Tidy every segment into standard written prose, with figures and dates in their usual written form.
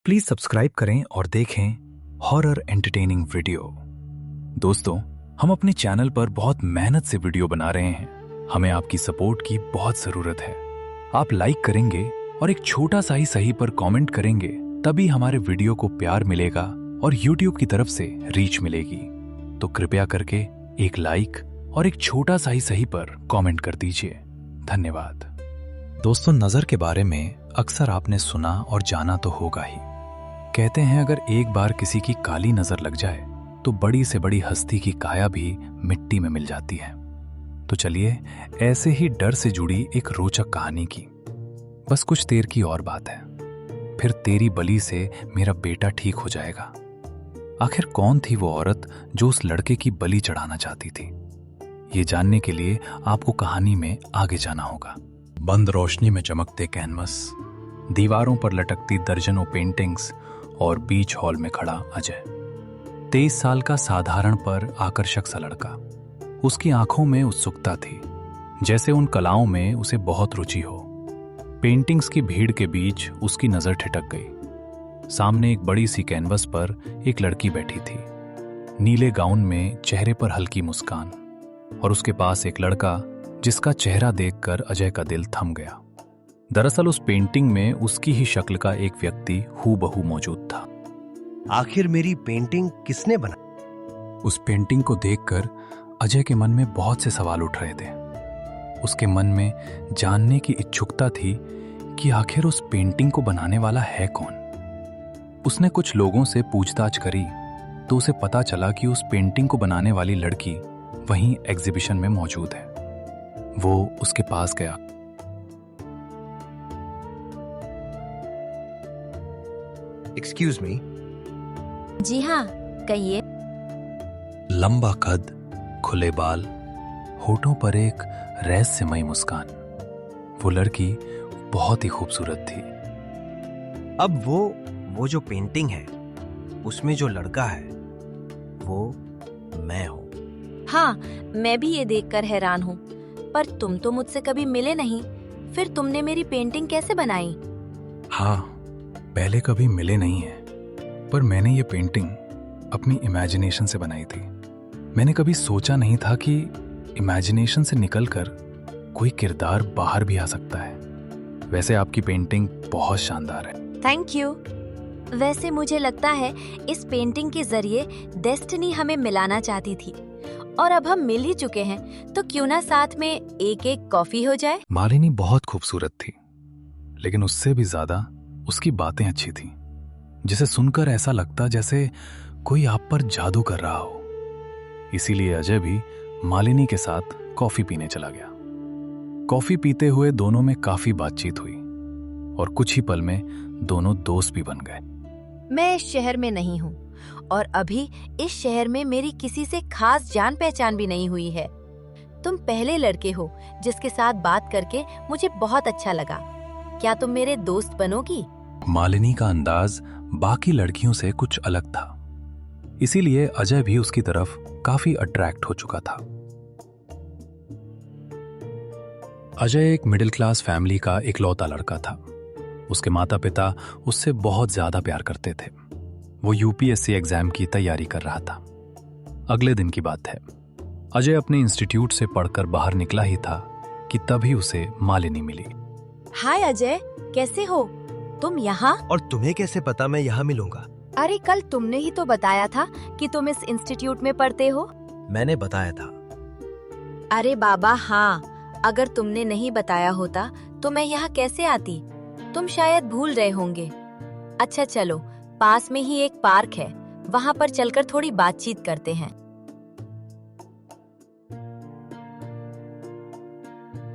Please subscribe करें और देखें हॉरर एंटरटेनिंग वीडियो। दोस्तों, हम अपने चैनल पर बहुत मेहनत से वीडियो बना रहे हैं। हमें आपकी सपोर्ट की बहुत जरूरत है। आप लाइक करेंगे और एक छोटा सा ही सही पर कमेंट करेंगे, तभी हमारे वीडियो को प्यार मिलेगा और YouTube की तरफ से रीच मिलेगी। तो कृपया करके एक लाइक और एक छोटा सा ही सही पर कमेंट कर दीजिए। धन्यवाद। दोस्तों, नजर के बारे में अक्सर आपने सुना और जाना तो होगा ही। कहते हैं अगर एक बार किसी की काली नजर लग जाए तो बड़ी से बड़ी हस्ती की काया भी मिट्टी में मिल जाती है। तो चलिए ऐसे ही डर से जुड़ी एक रोचक कहानी की। बस कुछ देर की और बात है, फिर तेरी बलि से मेरा बेटा ठीक हो जाएगा। आखिर कौन थी वो औरत जो उस लड़के की बलि चढ़ाना चाहती थी? ये जानने के लिए आपको कहानी में आगे जाना होगा। बंद रोशनी में चमकते कैनवस, दीवारों पर लटकती दर्जनों पेंटिंग्स और बीच हॉल में खड़ा अजय, 23 साल का साधारण पर आकर्षक सा लड़का। उसकी आंखों में उत्सुकता थी, जैसे उन कलाओं में उसे बहुत रुचि हो। पेंटिंग्स की भीड़ के बीच उसकी नजर ठिठक गई। सामने एक बड़ी सी कैनवस पर एक लड़की बैठी थी, नीले गाउन में, चेहरे पर हल्की मुस्कान, और उसके पास एक लड़का जिसका चेहरा देखकर अजय का दिल थम गया। दरअसल उस पेंटिंग में उसकी ही शक्ल का एक व्यक्ति हूबहू मौजूद था। आखिर मेरी पेंटिंग किसने बनाई? उस पेंटिंग को देखकर अजय के मन में बहुत से सवाल उठ रहे थे। उसके मन में जानने की इच्छुकता थी कि आखिर उस पेंटिंग को बनाने वाला है कौन। उसने कुछ लोगों से पूछताछ करी तो उसे पता चला कि उस पेंटिंग को बनाने वाली लड़की वहीं एग्जीबिशन में मौजूद है। वो उसके पास गया। Excuse me. जी हाँ, कहिए। लंबा कद, खुले बाल, होठों पर एक रहस्यमयी मुस्कान। वो लड़की बहुत ही खूबसूरत थी। अब वो जो पेंटिंग है, उसमें जो लड़का है वो मैं हूं। हाँ, मैं भी ये देखकर हैरान हूँ। पर तुम तो मुझसे कभी मिले नहीं, फिर तुमने मेरी पेंटिंग कैसे बनाई? हाँ, पहले कभी मिले नहीं हैं, पर मैंने ये पेंटिंग अपनी इमेजिनेशन से बनाई थी। मैंने कभी सोचा नहीं था कि इमेजिनेशन से निकलकर कोई किरदार बाहर भी आ सकता है। वैसे आपकी पेंटिंग बहुत शानदार है। Thank you. वैसे मुझे लगता है इस पेंटिंग के जरिए डेस्टिनी हमें मिलाना चाहती थी, और अब हम मिल ही चुके हैं, तो क्यों ना साथ में एक एक कॉफी हो जाए। मालिनी बहुत खूबसूरत थी, लेकिन उससे भी ज्यादा उसकी बातें अच्छी थीं, जिसे सुनकर ऐसा लगता जैसे कोई आप पर जादू कर रहा हो। इसीलिए अजय भी मालिनी के साथ कॉफी पीने चला गया। कॉफी पीते हुए दोनों में काफी बातचीत हुई और कुछ ही पल में दोनों दोस्त भी बन गए। मैं इस शहर में नहीं हूँ, और अभी इस शहर में मेरी किसी से खास जान पहचान भी नहीं हुई है। तुम पहले लड़के हो जिसके साथ बात करके मुझे बहुत अच्छा लगा। क्या तुम मेरे दोस्त बनोगी? मालिनी का अंदाज बाकी लड़कियों से कुछ अलग था, इसीलिए अजय भी उसकी तरफ काफी अट्रैक्ट हो चुका था। अजय एक मिडिल क्लास फैमिली का इकलौता लड़का था। उसके माता पिता उससे बहुत ज्यादा प्यार करते थे। वो यूपीएससी एग्जाम की तैयारी कर रहा था। अगले दिन की बात है। अजय अपने इंस्टीट्यूट से पढ़कर बाहर निकला ही था कि तभी उसे मालिनी मिली। हाय अजय, कैसे हो तुम यहाँ? और तुम्हें कैसे पता मैं यहाँ मिलूंगा? अरे कल तुमने ही तो बताया था कि तुम इस इंस्टीट्यूट में पढ़ते हो। मैंने बताया था। अरे बाबा हाँ, अगर तुमने नहीं बताया होता तो मैं यहाँ कैसे आती? तुम शायद भूल रहे होंगे। अच्छा चलो, पास में ही एक पार्क है, वहाँ पर चलकर थोड़ी बातचीत करते हैं।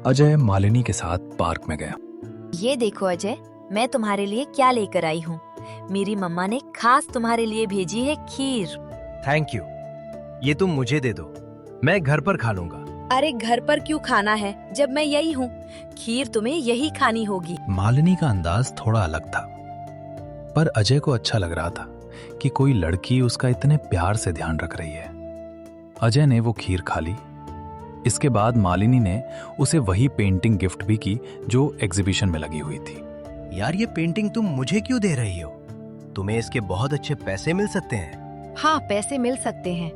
अजय मालिनी के साथ पार्क में गया। ये देखो अजय, मैं तुम्हारे लिए क्या लेकर आई हूँ। मेरी मम्मा ने खास तुम्हारे लिए भेजी है खीर। Thank you. ये तुम मुझे दे दो, मैं घर पर खा लूंगा। अरे घर पर क्यों खाना है जब मैं यही हूँ? खीर तुम्हें यही खानी होगी। मालिनी का अंदाज थोड़ा अलग था, पर अजय को अच्छा लग रहा था कि कोई लड़की उसका इतने प्यार से ध्यान रख रही है। अजय ने वो खीर खा ली। इसके बाद मालिनी ने उसे वही पेंटिंग गिफ्ट भी की जो एग्जीबिशन में लगी हुई थी। यार, ये पेंटिंग तुम मुझे क्यों दे रही हो? तुम्हें इसके बहुत अच्छे पैसे मिल सकते हैं। हाँ, पैसे मिल सकते हैं,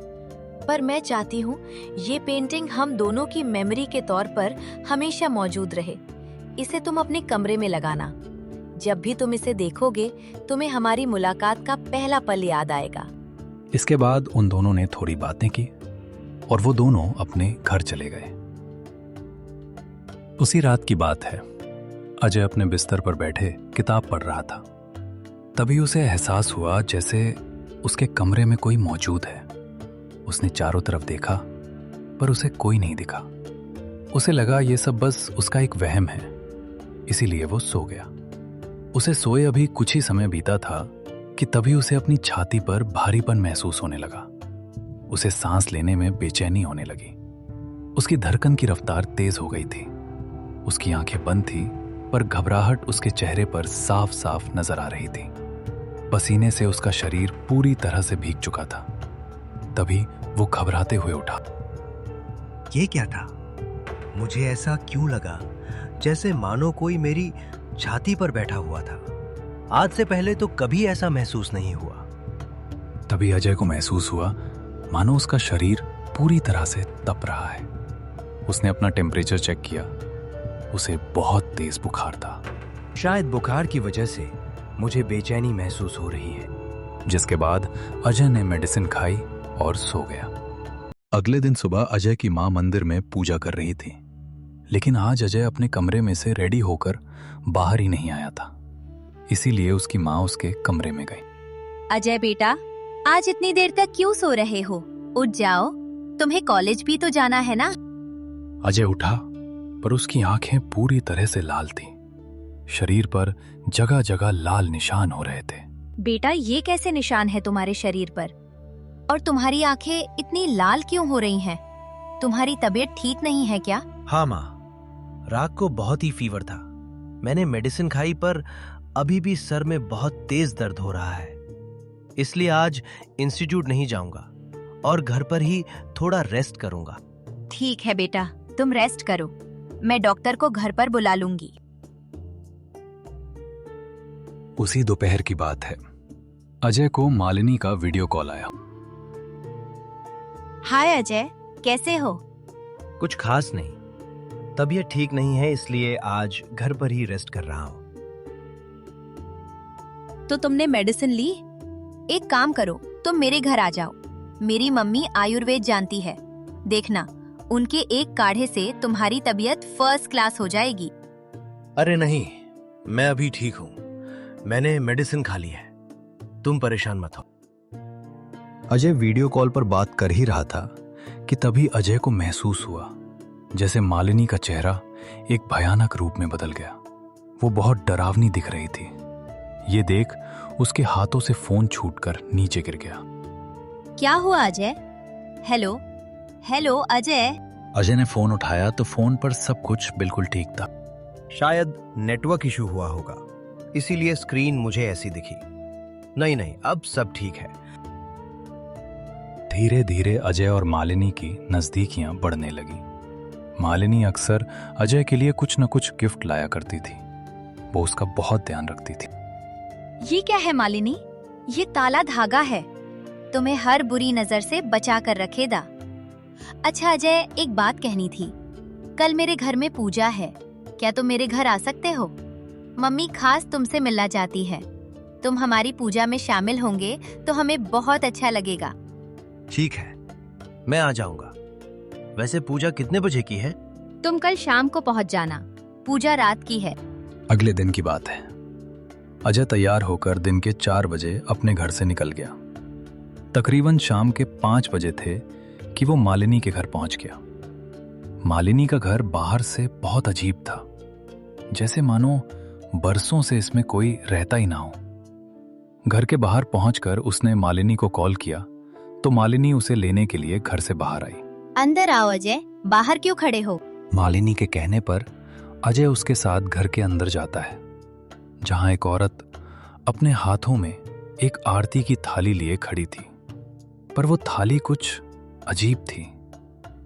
पर मैं चाहती हूँ ये पेंटिंग हम दोनों की मेमोरी के तौर पर हमेशा मौजूद रहे। इसे तुम अपने कमरे में लगाना। जब भी तुम इसे देखोगे, तुम्हें हमारी मुलाकात का पहला पल याद आएगा। इसके बाद उन दोनों ने थोड़ी बातें की और वो दोनों अपने घर चले गए। उसी रात की बात है। अजय अपने बिस्तर पर बैठे किताब पढ़ रहा था। तभी उसे एहसास हुआ जैसे उसके कमरे में कोई मौजूद है। उसने चारों तरफ देखा, पर उसे कोई नहीं दिखा। उसे लगा ये सब बस उसका एक वहम है, इसीलिए वो सो गया। उसे सोए अभी कुछ ही समय बीता था कि तभी उसे अपनी छाती पर भारीपन महसूस होने लगा। उसे सांस लेने में बेचैनी होने लगी। उसकी धड़कन की रफ्तार तेज हो गई थी। उसकी आंखें बंद थी, पर घबराहट उसके चेहरे पर साफ साफ नजर आ रही थी। पसीने से उसका शरीर पूरी तरह से भीग चुका था। तभी वो घबराते हुए उठा। ये क्या था? मुझे ऐसा क्यों लगा जैसे मानो कोई मेरी छाती पर बैठा हुआ था। आज से पहले तो कभी ऐसा महसूस नहीं हुआ। तभी अजय को महसूस हुआ मानो उसका शरीर पूरी तरह से तप रहा है। उसने अपना टेम्परेचर चेक किया। उसे बहुत तेज बुखार था। शायद बुखार की वजह से मुझे बेचैनी महसूस हो रही है। जिसके बाद अजय ने मेडिसिन खाई और सो गया। अगले दिन सुबह अजय की मां मंदिर में पूजा कर रही थी, लेकिन आज अजय अपने कमरे में से रेडी होकर बाहर ही नहीं आया था। इसीलिए उसकी मां उसके कमरे में गई। अजय बेटा, आज इतनी देर तक क्यों सो रहे हो? उठ जाओ, तुम्हें कॉलेज भी तो जाना है ना। अजय उठा, पर उसकी आंखें पूरी तरह से लाल थीं। शरीर पर जगह जगह लाल निशान हो रहे थे। बेटा, ये कैसे निशान है तुम्हारे शरीर पर? और तुम्हारी आंखें इतनी लाल क्यों हो रही हैं? तुम्हारी तबीयत ठीक नहीं है क्या? हाँ माँ, रात को बहुत ही फीवर था। मैंने मेडिसिन खाई, पर अभी भी सर में बहुत तेज दर्द हो रहा है। इसलिए आज इंस्टीट्यूट नहीं जाऊंगा और घर पर ही थोड़ा रेस्ट करूंगा। ठीक है बेटा, तुम रेस्ट करो। मैं डॉक्टर को घर पर बुला लूंगी। उसी दोपहर की बात है। अजय को मालिनी का वीडियो कॉल आया। हाय अजय, कैसे हो? कुछ खास नहीं, तबीयत ठीक नहीं है, इसलिए आज घर पर ही रेस्ट कर रहा हूँ। तो तुमने मेडिसिन ली? एक काम करो, तुम मेरे घर आ जाओ। मेरी मम्मी आयुर्वेद जानती है। देखना, उनके एक काढ़े से तुम्हारी तबीयत फर्स्ट क्लास हो जाएगी। अरे नहीं, मैं अभी ठीक हूँ। मैंने मेडिसिन खा ली है। तुम परेशान मत हो। अजय वीडियो कॉल पर बात कर ही रहा था कि तभी अजय को महसूस हुआ जैसे मालिनी का चेहरा एक भयानक रूप में बदल गया। वो बहुत डरावनी दिख रही थी। ये देख उसके हाथों से फोन छूटकर नीचे गिर गया। क्या हुआ अजय? Hello hello Ajay. अजय ने फोन उठाया तो फोन पर सब कुछ बिल्कुल ठीक था। शायद नेटवर्क इशू हुआ होगा, इसीलिए स्क्रीन मुझे ऐसी दिखी। नहीं, अब सब ठीक है। धीरे धीरे अजय और मालिनी की नजदीकियां बढ़ने लगी। मालिनी अक्सर अजय के लिए कुछ न कुछ गिफ्ट लाया करती थी। वो उसका बहुत ध्यान रखती थी। ये क्या है मालिनी? ये ताला धागा है, तुम्हें हर बुरी नजर से बचा कर रखेगा। अच्छा अजय, एक बात कहनी थी। कल मेरे घर में पूजा है, क्या तुम मेरे घर आ सकते हो? मम्मी खास तुमसे मिलना चाहती है। तुम हमारी पूजा में शामिल होंगे तो हमें बहुत अच्छा लगेगा। ठीक है, मैं आ जाऊंगा। वैसे पूजा कितने बजे की है? तुम कल शाम को पहुंच जाना, पूजा रात की है। अगले दिन की बात है। अजय तैयार होकर दिन के 4 बजे अपने घर से निकल गया। तकरीबन शाम के 5 बजे थे कि वो मालिनी के घर पहुंच गया। मालिनी का घर बाहर से बहुत अजीब था, जैसे मानो बरसों से इसमें कोई रहता ही ना हो। घर के बाहर पहुंचकर उसने मालिनी को कॉल किया तो मालिनी उसे लेने के लिए घर से बाहर आई। अंदर आओ अजय, बाहर क्यों खड़े हो? मालिनी के कहने पर अजय उसके साथ घर के अंदर जाता है, जहां एक औरत अपने हाथों में एक आरती की थाली लिए खड़ी थी। पर वो थाली कुछ अजीब थी।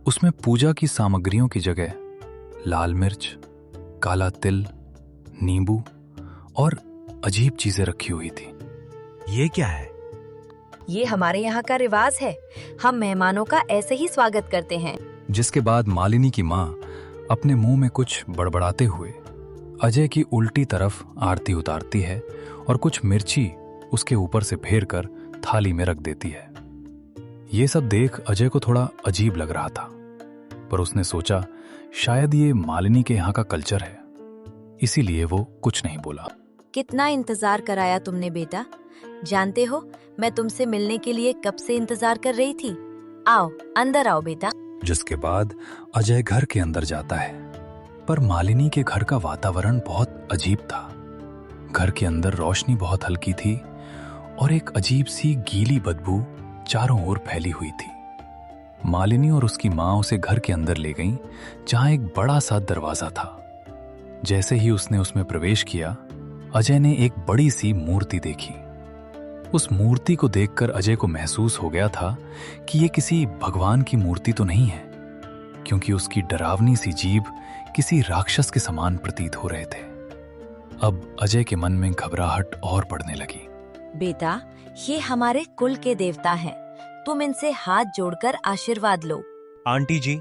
उसमें पूजा की सामग्रियों की जगह लाल मिर्च, काला तिल, नींबू और अजीब चीजें रखी हुई थी। ये क्या है? ये हमारे यहाँ का रिवाज है। हम मेहमानों का ऐसे ही स्वागत करते हैं। जिसके बाद मालिनी की माँ अपने मुंह में कुछ बड़बड़ाते हुए अजय की उल्टी तरफ आरती उतारती है और कुछ मिर्ची उसके ऊपर से फेर कर थाली में रख देती है। ये सब देख अजय को थोड़ा अजीब लग रहा था, पर उसने सोचा शायद ये मालिनी के यहाँ का कल्चर है, इसीलिए वो कुछ नहीं बोला। कितना इंतजार कराया तुमने बेटा। जानते हो मैं तुमसे मिलने के लिए कब से इंतजार कर रही थी। आओ अंदर आओ बेटा। जिसके बाद अजय घर के अंदर जाता है, पर मालिनी के घर का वातावरण बहुत अजीब था। घर के अंदर रोशनी बहुत हल्की थी और एक अजीब सी गीली बदबू चारों ओर फैली हुई थी। मालिनी और उसकी माँ उसे घर के अंदर ले गईं, जहां एक बड़ा सा दरवाजा था। जैसे ही उसने उसमें प्रवेश किया, अजय ने एक बड़ी सी मूर्ति देखी। उस मूर्ति को देखकर अजय को महसूस हो गया था कि ये किसी भगवान की मूर्ति तो नहीं है, क्योंकि उसकी डरावनी सी जीभ किसी राक्षस के समान प्रतीत हो रहे थे। अब अजय के मन में घबराहट और बढ़ने लगी। बेटा ये हमारे कुल के देवता हैं। तुम इनसे हाथ जोड़कर आशीर्वाद लो। आंटी जी,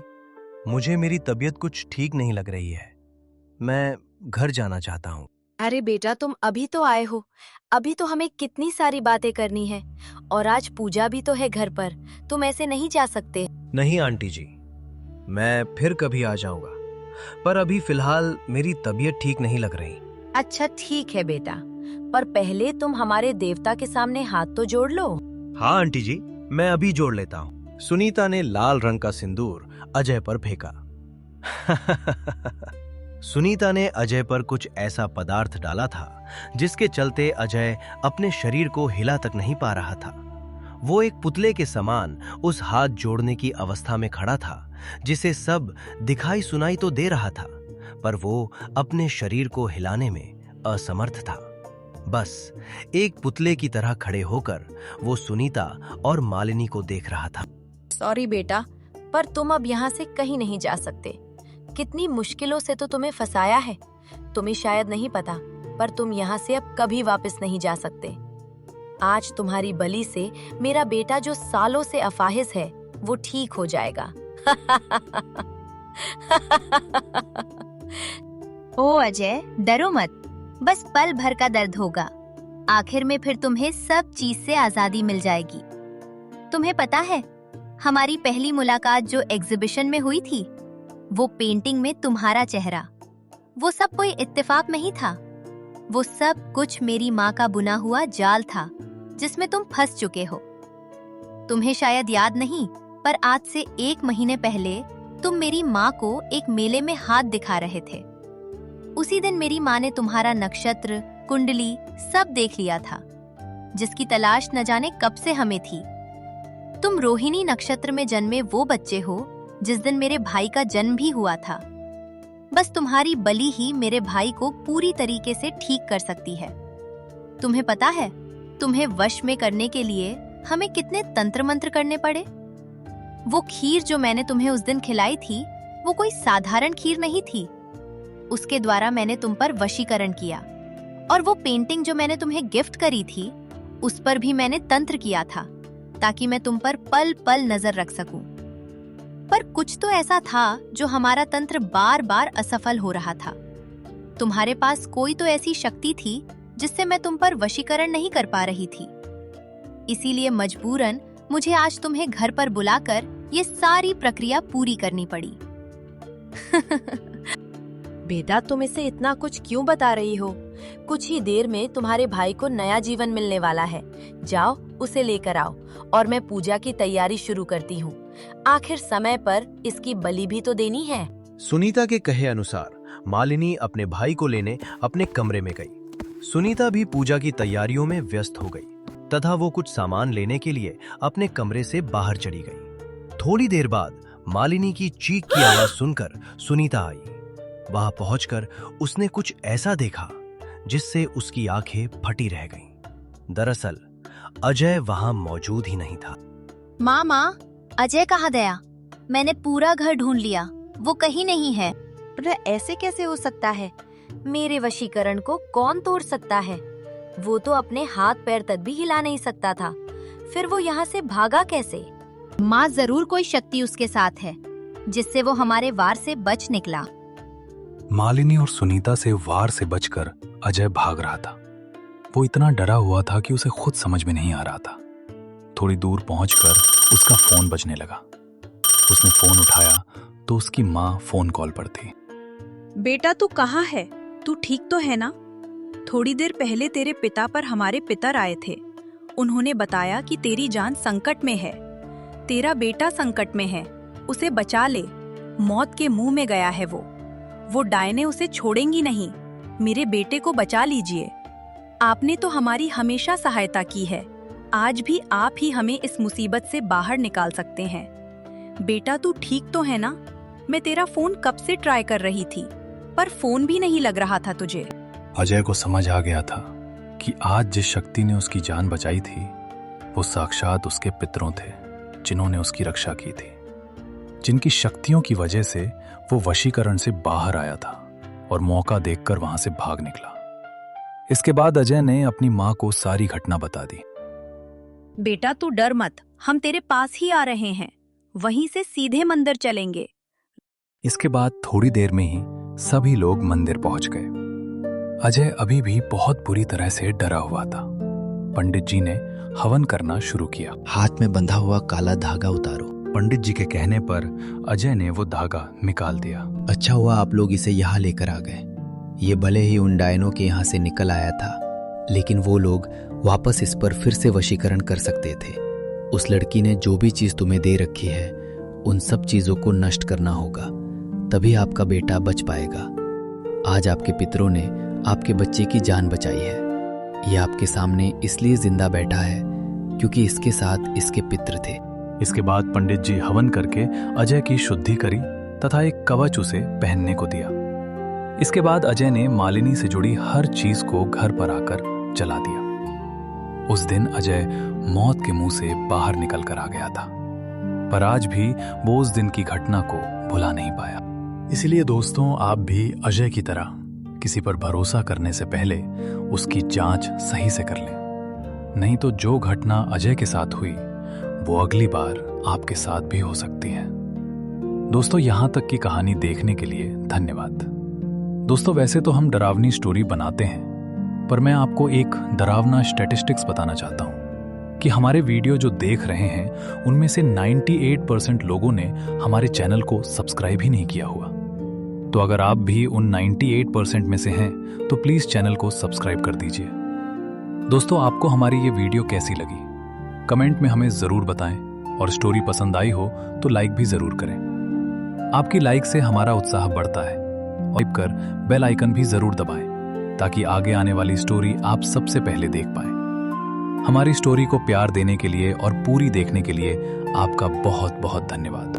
मुझे मेरी तबीयत कुछ ठीक नहीं लग रही है। मैं घर जाना चाहता हूँ। अरे बेटा तुम अभी तो आए हो, अभी तो हमें कितनी सारी बातें करनी है और आज पूजा भी तो है घर पर। तुम ऐसे नहीं जा सकते। नहीं आंटी जी, मैं फिर कभी आ जाऊंगा, पर अभी फिलहाल मेरी तबीयत ठीक नहीं लग रही। अच्छा ठीक है बेटा, पर पहले तुम हमारे देवता के सामने हाथ तो जोड़ लो। हाँ आंटी जी, मैं अभी जोड़ लेता हूँ। सुनीता ने लाल रंग का सिंदूर अजय पर फेंका। सुनीता ने अजय पर कुछ ऐसा पदार्थ डाला था जिसके चलते अजय अपने शरीर को हिला तक नहीं पा रहा था। वो एक पुतले के समान उस हाथ जोड़ने की अवस्था में खड़ा था, जिसे सब दिखाई सुनाई तो दे रहा था, पर वो अपने शरीर को हिलाने में असमर्थ था। बस एक पुतले की तरह खड़े होकर वो सुनीता और मालिनी को देख रहा था। सॉरी बेटा, पर तुम अब यहाँ से कहीं नहीं जा सकते। कितनी मुश्किलों से तो तुम्हें फंसाया है। तुम्हें शायद नहीं पता, पर तुम यहाँ से अब कभी वापस नहीं जा सकते। आज तुम्हारी बलि से मेरा बेटा जो सालों से अफाहिज है वो ठीक हो जाएगा। ओ अजय, डरो मत, बस पल भर का दर्द होगा। आखिर में फिर तुम्हें सब चीज से आजादी मिल जाएगी। तुम्हें पता है, हमारी पहली मुलाकात जो एग्जीबिशन में हुई थी, वो पेंटिंग में तुम्हारा चेहरा, वो सब कोई इत्तेफाक नहीं था। वो सब कुछ मेरी माँ का बुना हुआ जाल था जिसमें तुम फंस चुके हो। तुम्हें शायद याद नहीं, पर आज से 1 महीने पहले तुम मेरी माँ को एक मेले में हाथ दिखा रहे थे। उसी दिन मेरी माँ ने तुम्हारा नक्षत्र, कुंडली सब देख लिया था, जिसकी तलाश न जाने कब से हमें थी। तुम रोहिणी नक्षत्र में जन्मे वो बच्चे हो जिस दिन मेरे भाई का जन्म भी हुआ था। बस तुम्हारी बलि ही मेरे भाई को पूरी तरीके से ठीक कर सकती है। तुम्हें पता है, तुम्हें वश में करने के लिए हमें कितने तंत्र मंत्र करने पड़े। वो खीर जो मैंने तुम्हें उस दिन खिलाई थी, वो कोई साधारण खीर नहीं थी। उसके द्वारा मैंने तुम पर वशीकरण किया, और वो पेंटिंग जो मैंने तुम्हें गिफ्ट करी थी, उस पर भी मैंने तंत्र किया था, ताकि मैं तुम पर पल पल नजर रख सकूं। पर कुछ तो ऐसा था जो हमारा तंत्र बार बार असफल हो रहा था। तुम्हारे पास कोई तो ऐसी शक्ति थी जिससे मैं तुम पर वशीकरण नहीं कर पा रही थी। इसीलिए मजबूरन मुझे आज तुम्हें घर पर बुलाकर ये सारी प्रक्रिया पूरी करनी पड़ी। बेटा तुम इसे इतना कुछ क्यों बता रही हो? कुछ ही देर में तुम्हारे भाई को नया जीवन मिलने वाला है। जाओ उसे लेकर आओ और मैं पूजा की तैयारी शुरू करती हूँ। आखिर समय पर इसकी बलि भी तो देनी है। सुनीता के कहे अनुसार मालिनी अपने भाई को लेने अपने कमरे में गई। सुनीता भी पूजा की तैयारियों में व्यस्त हो गई तथा वो कुछ सामान लेने के लिए अपने कमरे से बाहर चली गई। थोड़ी देर बाद मालिनी की चीख की आवाज सुनकर सुनीता आई। वहां पहुंचकर उसने कुछ ऐसा देखा जिससे उसकी आंखें फटी रह गईं। दरअसल अजय वहां मौजूद ही नहीं था। माँ, अजय कहाँ गया? मैंने पूरा घर ढूंढ लिया, वो कहीं नहीं है। पर ऐसे कैसे हो सकता है? मेरे वशीकरण को कौन तोड़ सकता है? वो तो अपने हाथ पैर तक भी हिला नहीं सकता था, फिर वो यहाँ से भागा कैसे? माँ जरूर कोई शक्ति उसके साथ है जिससे वो हमारे वार से बच निकला। मालिनी और सुनीता से वार से बचकर अजय भाग रहा था। वो इतना डरा हुआ था कि उसे खुद समझ में नहीं आ रहा था। थोड़ी दूर पहुंचकर उसका फोन बजने लगा। उसने फोन उठाया तो उसकी माँ फोन कॉल पर थी। बेटा तू कहाँ है? तू ठीक तो है ना? थोड़ी देर पहले तेरे पिता पर हमारे पितर आए थे। उन्होंने बताया कि तेरी जान संकट में है। तेरा बेटा संकट में है, उसे बचा ले। मौत के मुंह में गया है वो डायने उसे छोड़ेंगी नहीं। मेरे बेटे को बचा लीजिए। आपने तो हमारी हमेशा सहायता की है, आज भी आप ही हमें इस मुसीबत से बाहर निकाल सकते हैं। बेटा तू ठीक तो है ना? मैं तेरा फोन कब से ट्राई कर रही थी, पर फोन भी नहीं लग रहा था तुझे। अजय को समझ आ गया था कि आज जिस शक्ति ने उसकी जान बचाई थी वो साक्षात उसके पितरों थे, जिन्होंने उसकी रक्षा की थी, जिनकी शक्तियों की वजह से वो वशीकरण से बाहर आया था और मौका देखकर वहां से भाग निकला। इसके बाद अजय ने अपनी मां को सारी घटना बता दी। बेटा तू डर मत, हम तेरे पास ही आ रहे हैं, वहीं से सीधे मंदिर चलेंगे। इसके बाद थोड़ी देर में ही सभी लोग मंदिर पहुंच गए। अजय अभी भी बहुत बुरी तरह से डरा हुआ था। पंडित जी ने हवन करना शुरू किया। हाथ में बंधा हुआ काला धागा उतारो। पंडित जी के कहने पर अजय ने वो धागा निकाल दिया। अच्छा हुआ आप लोग इसे यहाँ लेकर आ गए। ये भले ही उन डायनों के यहाँ से निकल आया था, लेकिन वो लोग वापस इस पर फिर से वशीकरण कर सकते थे। उस लड़की ने जो भी चीज तुम्हें दे रखी है, उन सब चीजों को नष्ट करना होगा, तभी आपका बेटा बच पाएगा। आज आपके पितरों ने आपके बच्चे की जान बचाई है। यह आपके सामने इसलिए जिंदा बैठा है क्योंकि इसके साथ इसके पितर थे। इसके बाद पंडित जी हवन करके अजय की शुद्धि करी तथा एक कवच उसे पहनने को दिया। इसके बाद अजय ने मालिनी से जुड़ी हर चीज को घर पर आकर जला दिया। उस दिन अजय मौत के मुंह से बाहर निकल कर आ गया था, पर आज भी वो उस दिन की घटना को भुला नहीं पाया। इसलिए दोस्तों, आप भी अजय की तरह किसी पर भरोसा करने से पहले उसकी जांच सही से कर लें, नहीं तो जो घटना अजय के साथ हुई वो अगली बार आपके साथ भी हो सकती है। दोस्तों, यहां तक की कहानी देखने के लिए धन्यवाद। दोस्तों, वैसे तो हम डरावनी स्टोरी बनाते हैं, पर मैं आपको एक डरावना स्टैटिस्टिक्स बताना चाहता हूं कि हमारे वीडियो जो देख रहे हैं उनमें से 98% लोगों ने हमारे चैनल को सब्सक्राइब ही नहीं किया हुआ। तो अगर आप भी उन 98% में से हैं तो प्लीज चैनल को सब्सक्राइब कर दीजिए। दोस्तों, आपको हमारी ये वीडियो कैसी लगी कमेंट में हमें जरूर बताएं, और स्टोरी पसंद आई हो तो लाइक भी जरूर करें। आपकी लाइक से हमारा उत्साह बढ़ता है। और कर बेल आइकन भी जरूर दबाएं ताकि आगे आने वाली स्टोरी आप सबसे पहले देख पाएं। हमारी स्टोरी को प्यार देने के लिए और पूरी देखने के लिए आपका बहुत बहुत धन्यवाद।